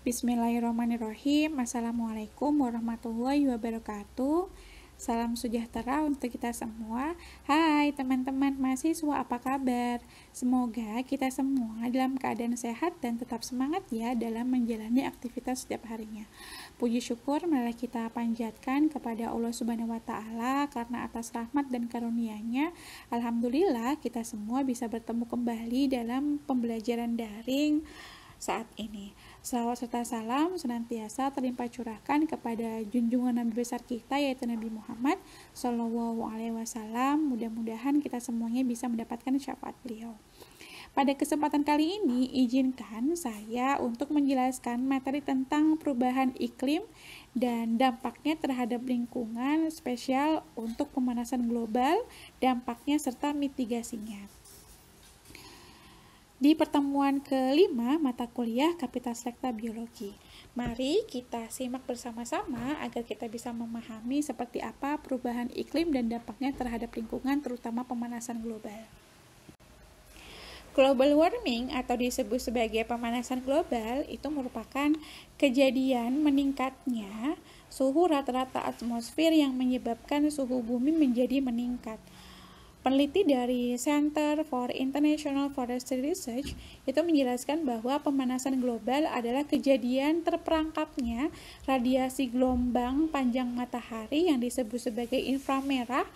Bismillahirrahmanirrahim. Assalamualaikum warahmatullahi wabarakatuh. Salam sejahtera untuk kita semua. Hai teman-teman mahasiswa, apa kabar? Semoga kita semua dalam keadaan sehat dan tetap semangat ya dalam menjalani aktivitas setiap harinya. Puji syukur marilah kita panjatkan kepada Allah Subhanahu wa taala karena atas rahmat dan karunia-Nya, alhamdulillah kita semua bisa bertemu kembali dalam pembelajaran daring saat ini. Salawat serta salam senantiasa terlimpah curahkan kepada junjungan Nabi besar kita, yaitu Nabi Muhammad Shallallahu Alaihi Wasallam. Mudah-mudahan kita semuanya bisa mendapatkan syafaat beliau. Pada kesempatan kali ini, izinkan saya untuk menjelaskan materi tentang perubahan iklim dan dampaknya terhadap lingkungan, spesial untuk pemanasan global, dampaknya serta mitigasinya. Di pertemuan kelima mata kuliah Kapitalis Lekta Biologi. Mari kita simak bersama-sama agar kita bisa memahami seperti apa perubahan iklim dan dampaknya terhadap lingkungan, terutama pemanasan global. Global warming atau disebut sebagai pemanasan global itu merupakan kejadian meningkatnya suhu rata-rata atmosfer yang menyebabkan suhu bumi menjadi meningkat. Peneliti dari Center for International Forestry Research itu menjelaskan bahwa pemanasan global adalah kejadian terperangkapnya radiasi gelombang panjang matahari yang disebut sebagai inframerah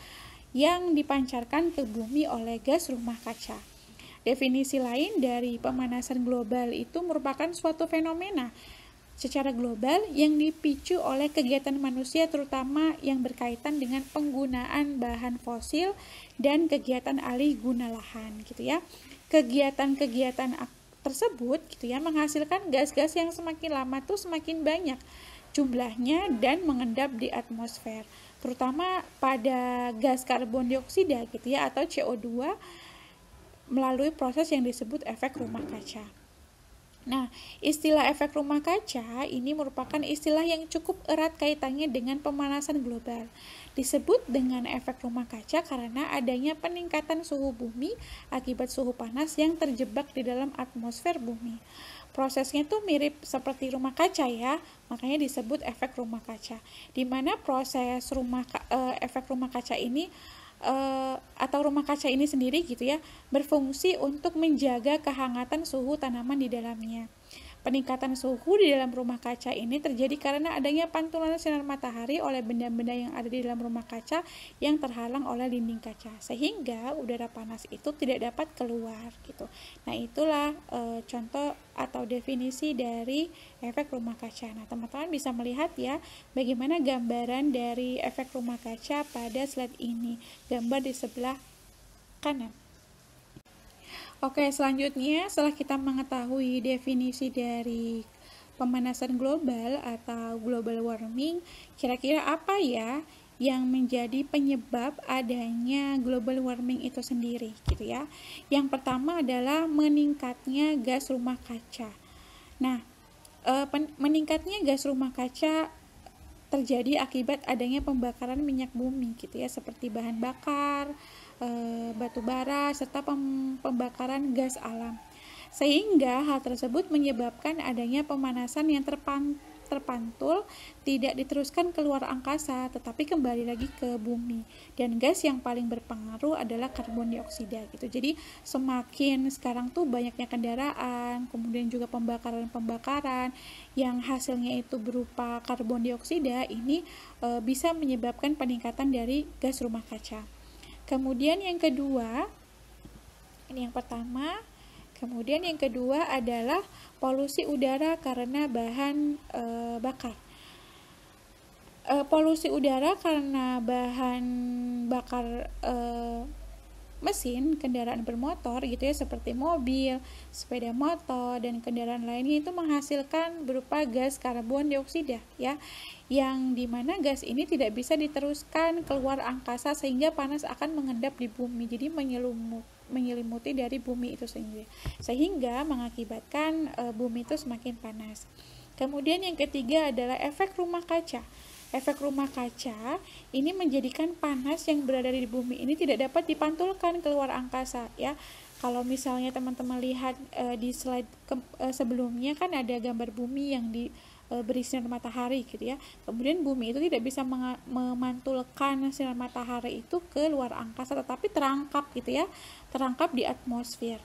yang dipancarkan ke bumi oleh gas rumah kaca. Definisi lain dari pemanasan global itu merupakan suatu fenomena secara global yang dipicu oleh kegiatan manusia, terutama yang berkaitan dengan penggunaan bahan fosil dan kegiatan alih guna lahan gitu ya. Kegiatan-kegiatan tersebut gitu ya menghasilkan gas-gas yang semakin lama tuh semakin banyak jumlahnya dan mengendap di atmosfer, terutama pada gas karbon dioksida gitu ya atau CO2 melalui proses yang disebut efek rumah kaca. Nah, istilah efek rumah kaca ini merupakan istilah yang cukup erat kaitannya dengan pemanasan global. Disebut dengan efek rumah kaca karena adanya peningkatan suhu bumi akibat suhu panas yang terjebak di dalam atmosfer bumi. Prosesnya tuh mirip seperti rumah kaca ya, makanya disebut efek rumah kaca. Di mana proses efek rumah kaca ini atau rumah kaca ini sendiri gitu ya berfungsi untuk menjaga kehangatan suhu tanaman di dalamnya. Peningkatan suhu di dalam rumah kaca ini terjadi karena adanya pantulan sinar matahari oleh benda-benda yang ada di dalam rumah kaca yang terhalang oleh dinding kaca, sehingga udara panas itu tidak dapat keluar gitu. Nah, itulah contoh atau definisi dari efek rumah kaca. Nah, teman-teman bisa melihat ya bagaimana gambaran dari efek rumah kaca pada slide ini. Gambar di sebelah kanan. Oke, selanjutnya setelah kita mengetahui definisi dari pemanasan global atau global warming, kira-kira apa ya yang menjadi penyebab adanya global warming itu sendiri gitu ya. Yang pertama adalah meningkatnya gas rumah kaca. Nah, meningkatnya gas rumah kaca terjadi akibat adanya pembakaran minyak bumi gitu ya, seperti bahan bakar, batu bara, serta pembakaran gas alam. Sehingga hal tersebut menyebabkan adanya pemanasan yang terpantul, tidak diteruskan keluar angkasa, tetapi kembali lagi ke bumi. Dan gas yang paling berpengaruh adalah karbon dioksida gitu. Jadi semakin sekarang tuh banyaknya kendaraan, kemudian juga pembakaran yang hasilnya itu berupa karbon dioksida, ini bisa menyebabkan peningkatan dari gas rumah kaca. Kemudian yang kedua, ini yang pertama. Kemudian yang kedua adalah polusi udara karena bahan bakar. Polusi udara karena bahan bakar mesin kendaraan bermotor gitu ya, seperti mobil, sepeda motor dan kendaraan lainnya itu menghasilkan berupa gas karbon dioksida ya, yang dimana gas ini tidak bisa diteruskan keluar angkasa sehingga panas akan mengendap di bumi, jadi menyelimuti dari bumi itu sendiri, sehingga mengakibatkan bumi itu semakin panas. Kemudian yang ketiga adalah efek rumah kaca. Efek rumah kaca ini menjadikan panas yang berada di bumi ini tidak dapat dipantulkan keluar angkasa ya, Kalau misalnya teman-teman lihat di slide sebelumnya kan ada gambar bumi yang beri sinar matahari gitu ya. Kemudian bumi itu tidak bisa memantulkan sinar matahari itu ke luar angkasa, tetapi terangkap gitu ya, terangkap di atmosfer.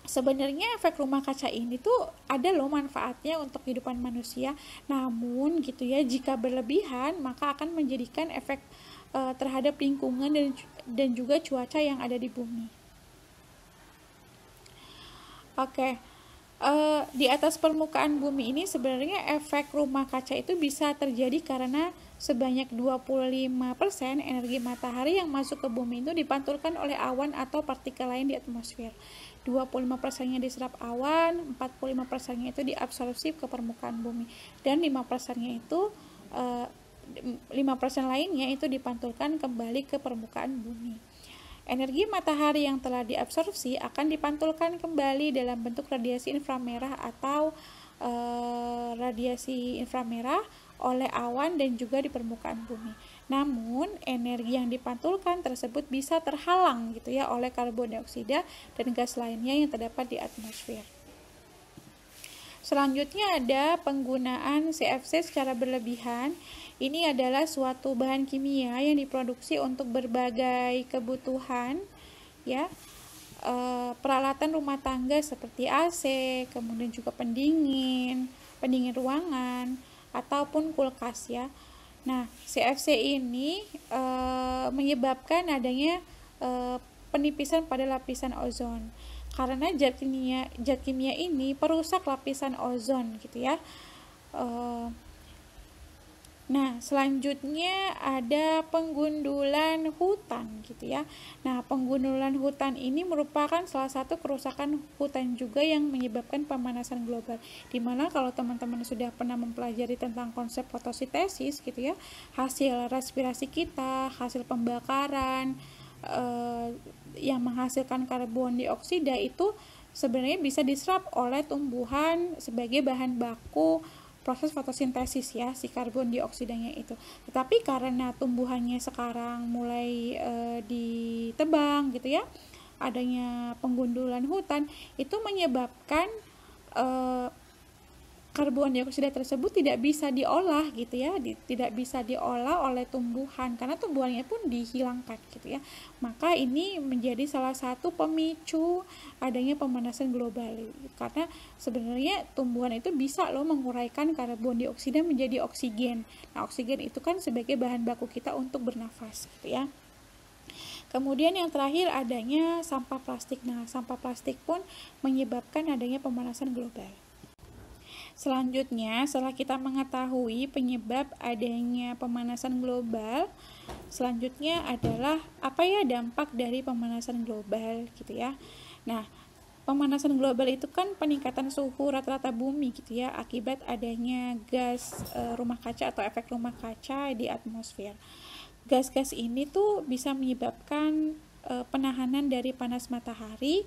Sebenarnya efek rumah kaca ini tuh ada loh manfaatnya untuk kehidupan manusia, namun gitu ya, jika berlebihan maka akan menjadikan efek terhadap lingkungan dan juga cuaca yang ada di bumi. Oke, di atas permukaan bumi ini sebenarnya efek rumah kaca itu bisa terjadi karena sebanyak 25% energi matahari yang masuk ke bumi itu dipantulkan oleh awan atau partikel lain di atmosfer. 25%-nya diserap awan, 45%-nya itu diabsorpsi ke permukaan bumi, dan 5%-nya itu 5% lainnya itu dipantulkan kembali ke permukaan bumi. Energi matahari yang telah diabsorpsi akan dipantulkan kembali dalam bentuk radiasi inframerah atau radiasi inframerah oleh awan dan juga di permukaan bumi. Namun, energi yang dipantulkan tersebut bisa terhalang gitu ya oleh karbon dioksida dan gas lainnya yang terdapat di atmosfer. Selanjutnya ada penggunaan CFC secara berlebihan. Ini adalah suatu bahan kimia yang diproduksi untuk berbagai kebutuhan ya. Peralatan rumah tangga seperti AC, kemudian juga pendingin ruangan ataupun kulkas ya. Nah, CFC ini menyebabkan adanya penipisan pada lapisan ozon. Karena zat kimia ini perusak lapisan ozon gitu ya. Nah, selanjutnya ada penggundulan hutan gitu ya. Nah, penggundulan hutan ini merupakan salah satu kerusakan hutan juga yang menyebabkan pemanasan global. Dimana kalau teman-teman sudah pernah mempelajari tentang konsep fotosintesis gitu ya, hasil respirasi kita, hasil pembakaran yang menghasilkan karbon dioksida itu sebenarnya bisa diserap oleh tumbuhan sebagai bahan baku proses fotosintesis ya, si karbon dioksidanya itu. Tetapi karena tumbuhannya sekarang mulai ditebang gitu ya, adanya penggundulan hutan, itu menyebabkan karbon dioksida tersebut tidak bisa diolah gitu ya, tidak bisa diolah oleh tumbuhan karena tumbuhannya pun dihilangkan gitu ya. Maka ini menjadi salah satu pemicu adanya pemanasan global karena sebenarnya tumbuhan itu bisa loh menguraikan karbon dioksida menjadi oksigen. Nah, oksigen itu kan sebagai bahan baku kita untuk bernafas gitu ya. Kemudian yang terakhir adanya sampah plastik. Nah, sampah plastik pun menyebabkan adanya pemanasan global. Selanjutnya, setelah kita mengetahui penyebab adanya pemanasan global, selanjutnya adalah apa ya dampak dari pemanasan global gitu ya. Nah, pemanasan global itu kan peningkatan suhu rata-rata bumi gitu ya akibat adanya gas rumah kaca atau efek rumah kaca di atmosfer. Gas-gas ini tuh bisa menyebabkan penahanan dari panas matahari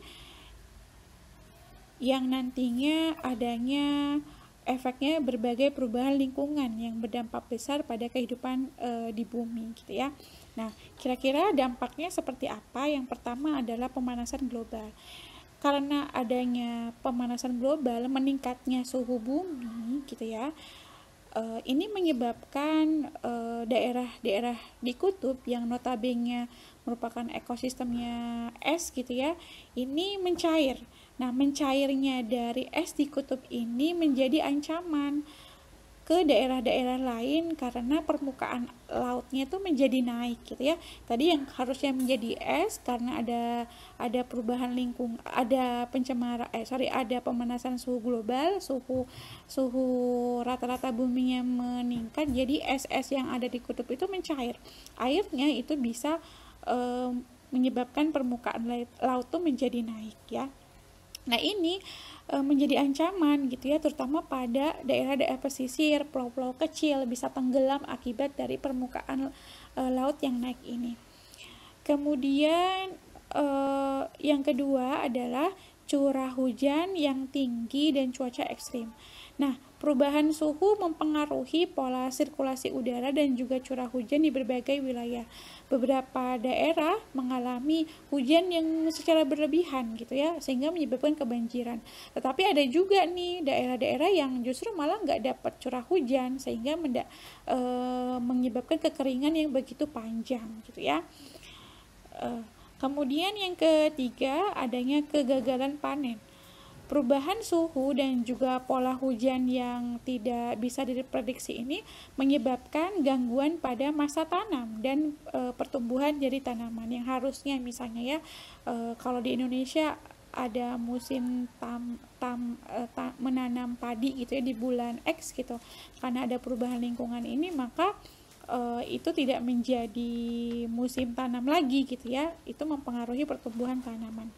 yang nantinya adanya efeknya berbagai perubahan lingkungan yang berdampak besar pada kehidupan di bumi gitu ya. Nah, kira-kira dampaknya seperti apa? Yang pertama adalah pemanasan global. Karena adanya pemanasan global, meningkatnya suhu bumi gitu ya. Ini menyebabkan daerah-daerah di kutub yang notabene merupakan ekosistemnya es gitu ya, ini mencair. Nah, mencairnya dari es di kutub ini menjadi ancaman ke daerah-daerah lain karena permukaan lautnya itu menjadi naik gitu ya. Tadi yang harusnya menjadi es karena ada perubahan lingkungan, ada ada pemanasan suhu global, suhu rata-rata buminya meningkat, jadi es-es yang ada di kutub itu mencair. Airnya itu bisa menyebabkan permukaan laut itu menjadi naik ya. Nah, ini menjadi ancaman gitu ya, terutama pada daerah-daerah pesisir, pulau-pulau kecil bisa tenggelam akibat dari permukaan laut yang naik ini. Kemudian yang kedua adalah curah hujan yang tinggi, dan cuaca ekstrim. Nah, perubahan suhu mempengaruhi pola sirkulasi udara dan juga curah hujan di berbagai wilayah. Beberapa daerah mengalami hujan yang secara berlebihan gitu ya, sehingga menyebabkan kebanjiran. Tetapi ada juga nih daerah-daerah yang justru malah nggak dapat curah hujan, sehingga menyebabkan kekeringan yang begitu panjang gitu ya. Kemudian yang ketiga, adanya kegagalan panen. Perubahan suhu dan juga pola hujan yang tidak bisa diprediksi ini menyebabkan gangguan pada masa tanam dan pertumbuhan dari tanaman yang harusnya misalnya ya, kalau di Indonesia ada musim menanam padi gitu ya di bulan X gitu. Karena ada perubahan lingkungan ini, maka itu tidak menjadi musim tanam lagi gitu ya. Itu mempengaruhi pertumbuhan tanaman.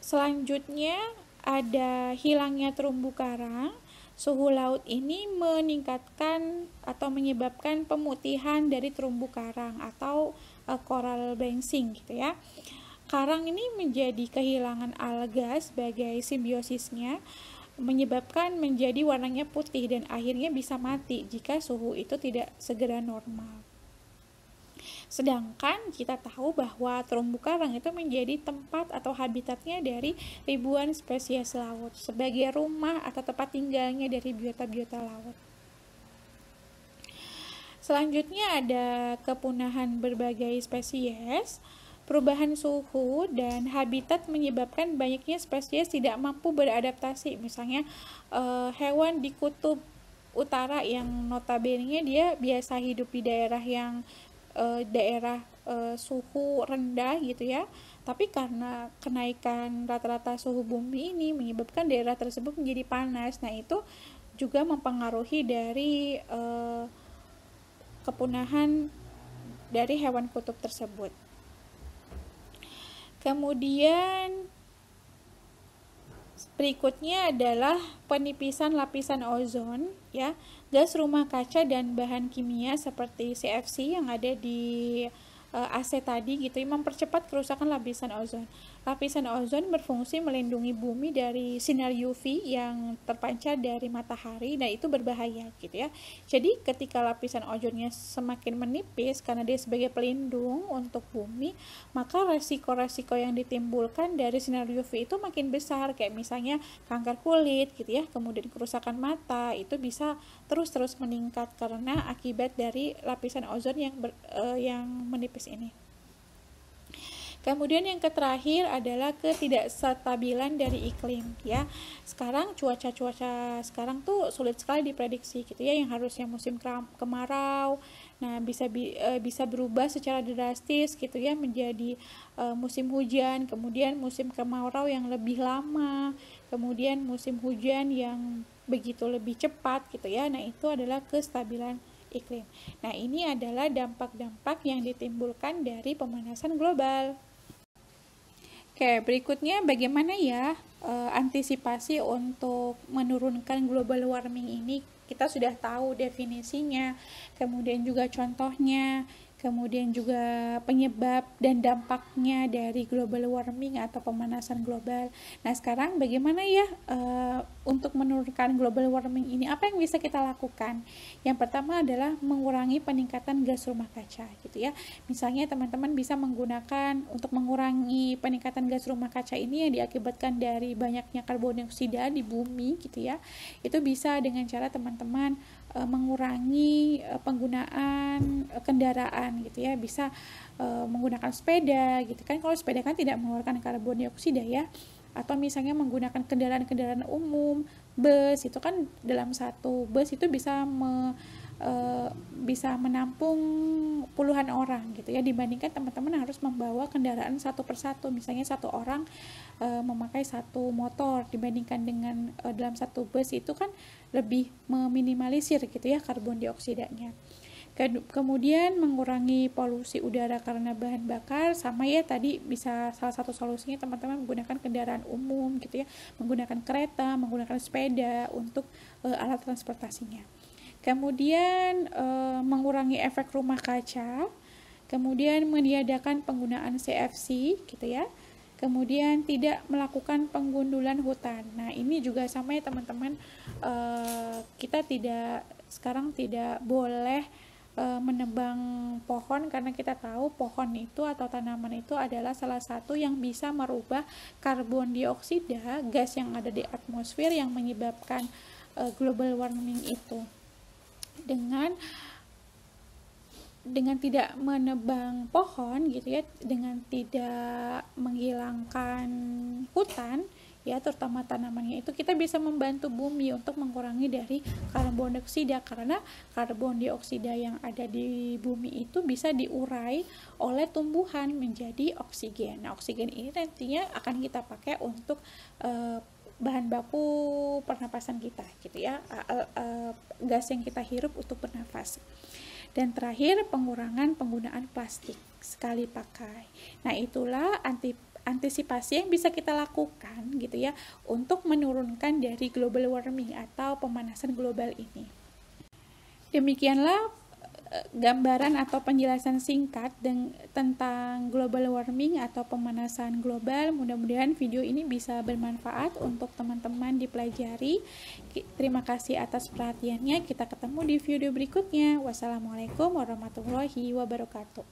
Selanjutnya ada hilangnya terumbu karang. Suhu laut ini meningkatkan atau menyebabkan pemutihan dari terumbu karang atau coral bleaching gitu ya. Karang ini menjadi kehilangan alga sebagai simbiosisnya, menyebabkan menjadi warnanya putih dan akhirnya bisa mati jika suhu itu tidak segera normal. Sedangkan kita tahu bahwa terumbu karang itu menjadi tempat atau habitatnya dari ribuan spesies laut, sebagai rumah atau tempat tinggalnya dari biota-biota laut. Selanjutnya ada kepunahan berbagai spesies. Perubahan suhu dan habitat menyebabkan banyaknya spesies tidak mampu beradaptasi. Misalnya hewan di kutub utara yang notabene dia biasa hidup di daerah yang suhu rendah gitu ya. Tapi karena kenaikan rata-rata suhu bumi ini menyebabkan daerah tersebut menjadi panas. Nah, itu juga mempengaruhi dari kepunahan dari hewan kutub tersebut. Kemudian berikutnya adalah penipisan lapisan ozon ya. Gas rumah kaca dan bahan kimia seperti CFC yang ada di AC tadi gitu mempercepat kerusakan lapisan ozon. Lapisan ozon berfungsi melindungi bumi dari sinar UV yang terpancar dari matahari, dan itu berbahaya gitu ya. Jadi ketika lapisan ozonnya semakin menipis karena dia sebagai pelindung untuk bumi, maka resiko-resiko yang ditimbulkan dari sinar UV itu makin besar, kayak misalnya kanker kulit gitu ya, kemudian kerusakan mata, itu bisa terus meningkat karena akibat dari lapisan ozon yang menipis ini. Kemudian yang terakhir adalah ketidakstabilan dari iklim ya. Sekarang cuaca sekarang tuh sulit sekali diprediksi gitu ya, yang harusnya musim kemarau bisa berubah secara drastis gitu ya menjadi musim hujan, kemudian musim kemarau yang lebih lama, kemudian musim hujan yang begitu lebih cepat gitu ya. Nah, itu adalah kestabilan iklim. Nah, ini adalah dampak-dampak yang ditimbulkan dari pemanasan global. Oke, berikutnya bagaimana ya antisipasi untuk menurunkan global warming ini? Kita sudah tahu definisinya, kemudian juga contohnya, kemudian juga penyebab dan dampaknya dari global warming atau pemanasan global. Nah, sekarang bagaimana ya untuk menurunkan global warming ini? Apa yang bisa kita lakukan? Yang pertama adalah mengurangi peningkatan gas rumah kaca gitu ya. Misalnya teman-teman bisa menggunakan untuk mengurangi peningkatan gas rumah kaca ini yang diakibatkan dari banyaknya karbon dioksida di bumi gitu ya. Itu bisa dengan cara teman-teman mengurangi penggunaan kendaraan gitu ya, bisa menggunakan sepeda gitu kan. Kalau sepeda kan tidak mengeluarkan karbon dioksida ya, atau misalnya menggunakan kendaraan umum, bus itu kan dalam satu bus itu bisa menampung puluhan orang gitu ya, dibandingkan teman-teman harus membawa kendaraan satu persatu. Misalnya satu orang memakai satu motor, dibandingkan dengan dalam satu bus itu kan lebih meminimalisir gitu ya karbon dioksidanya. Kemudian mengurangi polusi udara karena bahan bakar, sama ya tadi bisa salah satu solusinya teman-teman menggunakan kendaraan umum gitu ya, menggunakan kereta, menggunakan sepeda untuk alat transportasinya. Kemudian mengurangi efek rumah kaca kemudian meniadakan penggunaan CFC gitu ya, kemudian tidak melakukan penggundulan hutan. Nah, ini juga sama ya teman-teman, kita sekarang tidak boleh menebang pohon, karena kita tahu pohon itu atau tanaman itu adalah salah satu yang bisa merubah karbon dioksida, gas yang ada di atmosfer yang menyebabkan global warming itu. Dengan tidak menebang pohon gitu ya, dengan tidak menghilangkan hutan ya, terutama tanamannya itu, kita bisa membantu bumi untuk mengurangi dari karbon dioksida, karena karbon dioksida yang ada di bumi itu bisa diurai oleh tumbuhan menjadi oksigen. Nah, oksigen ini nantinya akan kita pakai untuk bahan baku pernapasan kita gitu ya, gas yang kita hirup untuk bernafas. Dan terakhir, pengurangan penggunaan plastik sekali pakai. Nah, itulah antisipasi yang bisa kita lakukan gitu ya, untuk menurunkan dari global warming atau pemanasan global ini. Demikianlah gambaran atau penjelasan singkat tentang global warming atau pemanasan global. Mudah-mudahan video ini bisa bermanfaat untuk teman-teman dipelajari. Terima kasih atas perhatiannya. Kita ketemu di video berikutnya. Wassalamualaikum warahmatullahi wabarakatuh.